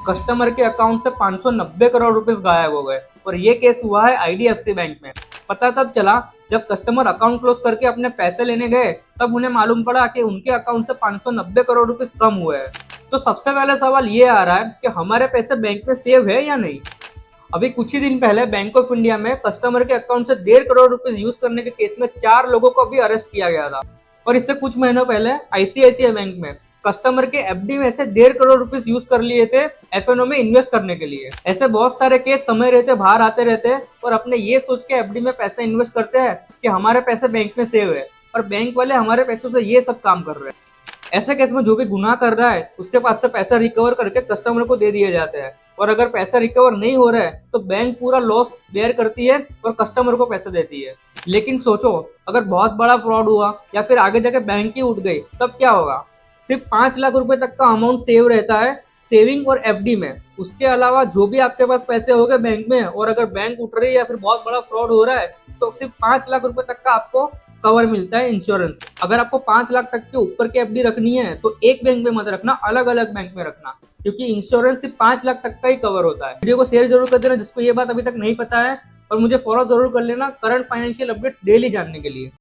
Customer के account से 590 करोड़ रुपए गायब हो गए। और ये केस हुआ है आईडीएफसी बैंक में। पता तब चला जब कस्टमर अकाउंट क्लोज करके अपने पैसे लेने गए, तब उन्हें मालूम पड़ा कि उनके अकाउंट से 590 करोड़ रुपए कम हुए हैं। तो सबसे पहले सवाल ये आ रहा है कि हमारे पैसे बैंक में सेव है या नहीं। अभी कुछ ही दिन पहले बैंक ऑफ इंडिया में कस्टमर के अकाउंट से 1.5 करोड़ रुपए यूज करने के केस में 4 लोगों को भी अरेस्ट किया गया था। और इससे कुछ महीनों पहले आईसीआईसीआई बैंक में कस्टमर के एफडी में से 1.5 करोड़ रुपए यूज कर लिए थे एफएनओ में इन्वेस्ट करने के लिए। ऐसे बहुत सारे केस समय रहते बाहर आते रहते और अपने ये सोच के एफडी में पैसे इन्वेस्ट करते हैं कि हमारे पैसे बैंक में सेव है और बैंक वाले हमारे पैसों से ये सब काम कर रहे हैं। ऐसे केस में जो भी गुनाह कर रहा है उसके पास से पैसा रिकवर करके कस्टमर को दे दिए जाते हैं। और अगर पैसा रिकवर नहीं हो रहा है तो बैंक पूरा लॉस बेयर करती है और कस्टमर को पैसे देती है। लेकिन सोचो, अगर बहुत बड़ा फ्रॉड हुआ या फिर आगे जाके बैंक ही उठ गई, तब क्या होगा। सिर्फ 5 लाख रुपए तक का अमाउंट सेव रहता है सेविंग और एफडी में। उसके अलावा जो भी आपके पास पैसे हो गए बैंक में, और अगर बैंक उठ रही है या फिर बहुत बड़ा फ्रॉड हो रहा है, तो सिर्फ 5 लाख रुपए तक का आपको कवर मिलता है इंश्योरेंस। अगर आपको 5 लाख तक के ऊपर की एफडी रखनी है तो एक बैंक में मत रखना, अलग अलग बैंक में रखना, क्योंकि इंश्योरेंस सिर्फ 5 लाख तक का ही कवर होता है। वीडियो को शेयर जरूर कर देना जिसको ये बात अभी तक नहीं पता है, और मुझे फॉलो जरूर कर लेना करंट फाइनेंशियल अपडेट्स डेली जानने के लिए।